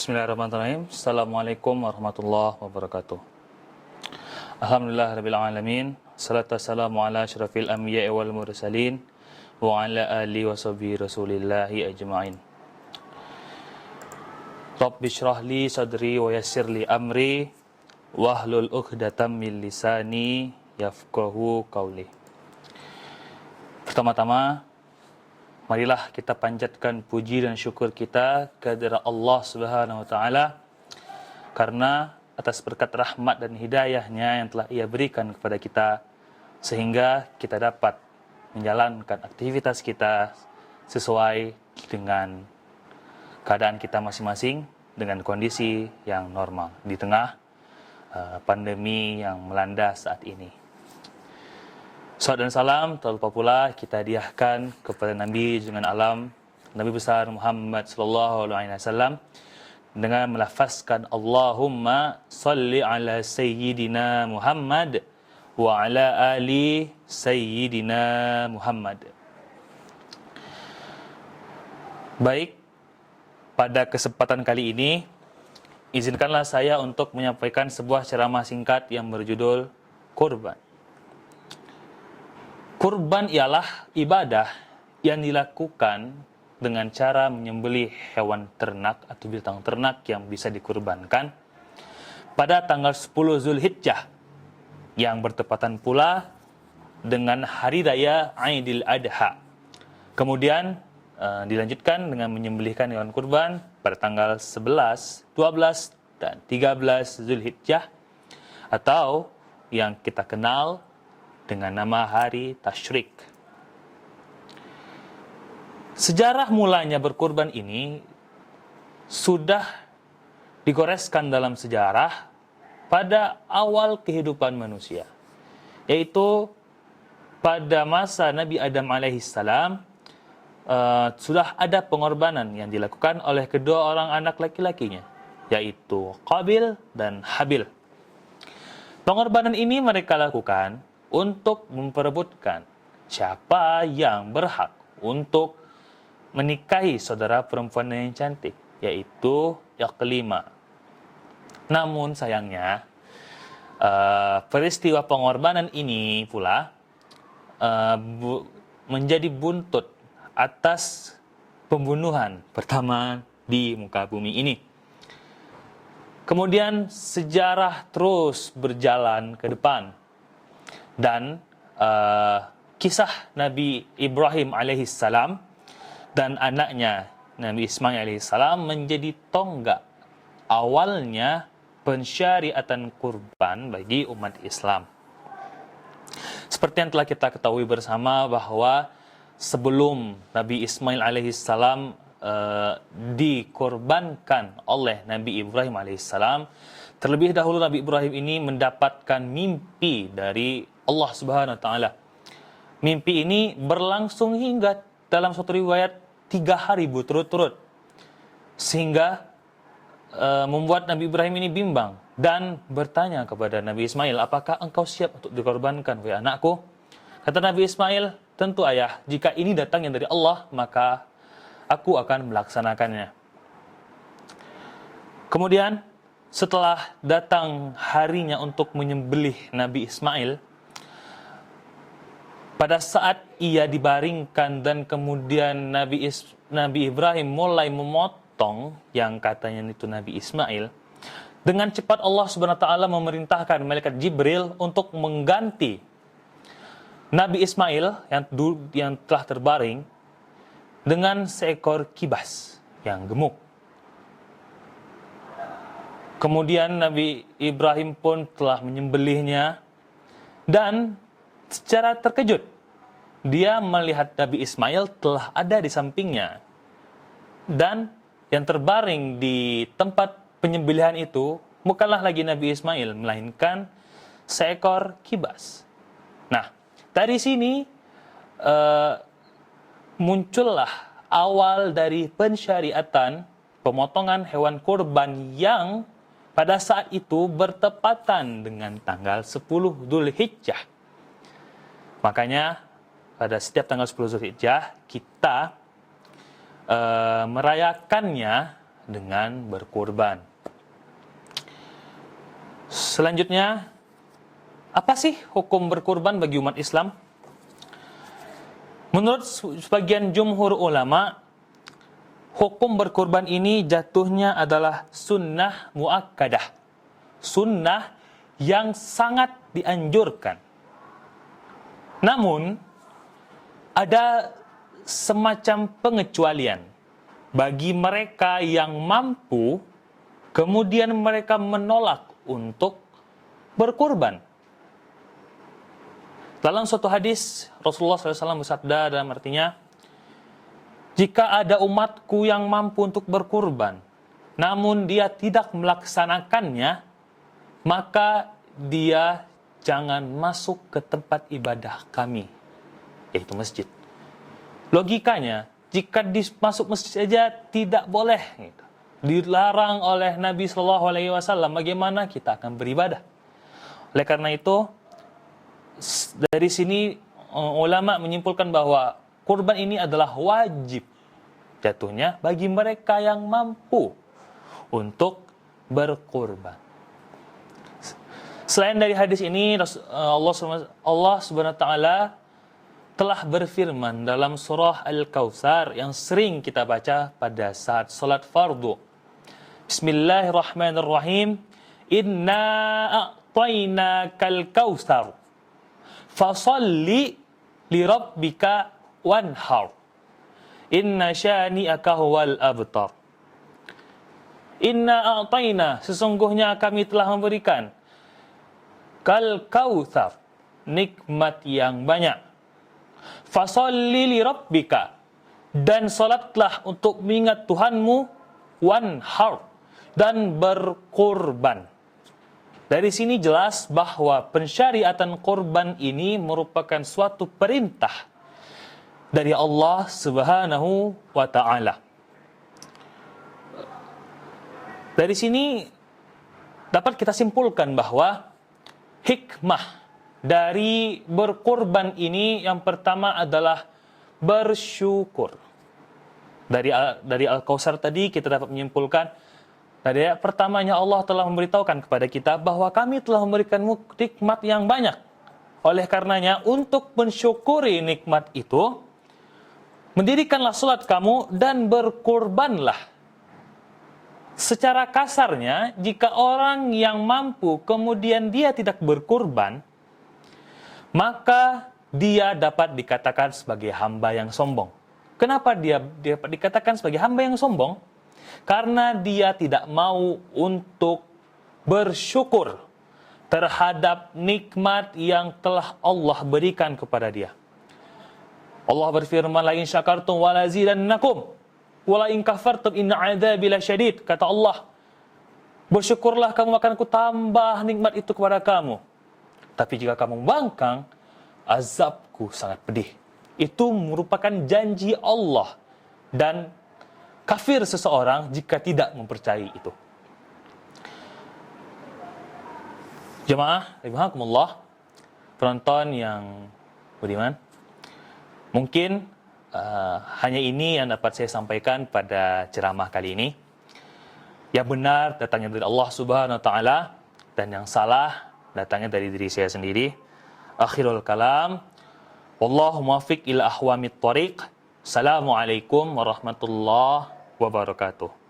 Bismillahirrahmanirrahim. Assalamualaikum warahmatullahi wabarakatuh. Alhamdulillah rabbil alamin. Salatu wassalamu ala asyrafil anbiya'i wal mursalin wa ala alihi wa sahbihi rasulillahi ajma'in. Rabbi shrah li sadri wa yassir li amri wahlul 'uqdatam min lisani yafqahu qawli. Pertama-tama, marilah kita panjatkan puji dan syukur kita kehadirat Allah Subhanahu wa taala karena atas berkat rahmat dan hidayahnya yang telah Ia berikan kepada kita sehingga kita dapat menjalankan aktivitas kita sesuai dengan keadaan kita masing-masing dengan kondisi yang normal di tengah pandemi yang melanda saat ini. Salam dan salam tak lupa pula kita hadiahkan kepada Nabi junjungan alam Nabi besar Muhammad sallallahu alaihi wasallam dengan melafazkan Allahumma salli ala sayyidina Muhammad wa ala ali sayyidina Muhammad. Baik, pada kesempatan kali ini izinkanlah saya untuk menyampaikan sebuah ceramah singkat yang berjudul Kurban. Kurban ialah ibadah yang dilakukan dengan cara menyembelih hewan ternak atau binatang ternak yang bisa dikurbankan pada tanggal 10 Zulhijjah yang bertepatan pula dengan hari raya Aidil Adha. Kemudian dilanjutkan dengan menyembelihkan hewan kurban pada tanggal 11, 12, dan 13 Zulhijjah atau yang kita kenal dengan nama hari Tasyrik. Sejarah mulanya berkurban ini sudah digoreskan dalam sejarah pada awal kehidupan manusia, yaitu pada masa Nabi Adam alaihissalam sudah ada pengorbanan yang dilakukan oleh kedua orang anak laki-lakinya, yaitu Qabil dan Habil. Pengorbanan ini mereka lakukan untuk memperebutkan siapa yang berhak untuk menikahi saudara perempuan yang cantik, yaitu yang kelima. Namun sayangnya, peristiwa pengorbanan ini pula menjadi buntut atas pembunuhan pertama di muka bumi ini. Kemudian sejarah terus berjalan ke depan. Dan kisah Nabi Ibrahim alaihissalam dan anaknya Nabi Ismail alaihissalam menjadi tonggak awalnya pensyariatan kurban bagi umat Islam. Seperti yang telah kita ketahui bersama bahwa sebelum Nabi Ismail alaihissalam dikorbankan oleh Nabi Ibrahim alaihissalam, terlebih dahulu Nabi Ibrahim ini mendapatkan mimpi dari Allah Subhanahu wa taala. Mimpi ini berlangsung hingga dalam suatu riwayat 3 hari berturut-turut, sehingga membuat Nabi Ibrahim ini bimbang dan bertanya kepada Nabi Ismail, apakah engkau siap untuk dikorbankan wahai anakku? Kata Nabi Ismail, tentu ayah, jika ini datangnya dari Allah maka aku akan melaksanakannya. Kemudian setelah datang harinya untuk menyembelih Nabi Ismail, pada saat ia dibaringkan dan kemudian Nabi Ibrahim mulai memotong yang katanya itu Nabi Ismail, dengan cepat Allah Subhanahu wa taala memerintahkan malaikat Jibril untuk mengganti Nabi Ismail yang telah terbaring dengan seekor kibas yang gemuk. Kemudian Nabi Ibrahim pun telah menyembelihnya dan secara terkejut dia melihat Nabi Ismail telah ada di sampingnya, dan yang terbaring di tempat penyembelihan itu bukanlah lagi Nabi Ismail, melainkan seekor kibas. Nah, dari sini muncullah awal dari pensyariatan pemotongan hewan kurban yang pada saat itu bertepatan dengan tanggal 10 Dzulhijjah. Makanya pada setiap tanggal 10 Dzulhijjah kita merayakannya dengan berkurban. Selanjutnya, apa sih hukum berkurban bagi umat Islam? Menurut sebagian jumhur ulama, hukum berkurban ini jatuhnya adalah sunnah muakkadah. Sunnah yang sangat dianjurkan. Namun, ada semacam pengecualian bagi mereka yang mampu, kemudian mereka menolak untuk berkurban. Dalam suatu hadis, Rasulullah SAW bersabda dalam artinya, jika ada umatku yang mampu untuk berkurban, namun dia tidak melaksanakannya, maka dia jangan masuk ke tempat ibadah kami, yaitu masjid. Logikanya, jika masuk masjid saja tidak boleh, gitu, dilarang oleh Nabi SAW, bagaimana kita akan beribadah? Oleh karena itu, dari sini ulama menyimpulkan bahwa kurban ini adalah wajib jatuhnya bagi mereka yang mampu untuk berkurban. Selain dari hadis ini, Allah Subhanahu wa taala telah berfirman dalam surah Al-Kautsar yang sering kita baca pada saat salat fardu. Bismillahirrahmanirrahim. Inna a'tainakal kautsar fasalli lirabbika wanhar. Inna syani'aka huwal abtar. Inna a'taina, sesungguhnya kami telah memberikan kal kautsar, nikmat yang banyak. Fasalli lirabbika, dan salatlah untuk mengingat Tuhanmu, wanhar, dan berkurban. Dari sini jelas bahwa pensyariatan kurban ini merupakan suatu perintah dari Allah Subhanahu wa taala. Dari sini dapat kita simpulkan bahwa hikmah dari berkurban ini yang pertama adalah bersyukur. Dari Al-Kautsar tadi kita dapat menyimpulkan, dari ayat pertamanya Allah telah memberitahukan kepada kita bahwa kami telah memberikanmu nikmat yang banyak. Oleh karenanya, untuk mensyukuri nikmat itu, mendirikanlah salat kamu dan berkurbanlah. Secara kasarnya, jika orang yang mampu kemudian dia tidak berkurban, maka dia dapat dikatakan sebagai hamba yang sombong. Kenapa dia dapat dikatakan sebagai hamba yang sombong? Karena dia tidak mau untuk bersyukur terhadap nikmat yang telah Allah berikan kepada dia. Allah berfirman, la in syakartum wa la zidannakum wa la in kafartum inna 'adzabi lasyadid. Kata Allah, bersyukurlah kamu, akan ku tambah nikmat itu kepada kamu. Tapi jika kamu membangkang, azabku sangat pedih. Itu merupakan janji Allah, dan kafir seseorang jika tidak mempercayai itu. Jemaah rahimakumullah, penonton yang budiman, mungkin hanya ini yang dapat saya sampaikan pada ceramah kali ini. Yang benar datangnya dari Allah Subhanahu wa taala, dan yang salah datangnya dari diri saya sendiri. Akhirul kalam, wallahu muwaffiq ila ahwamit thariq. Assalamualaikum warahmatullahi wabarakatuh.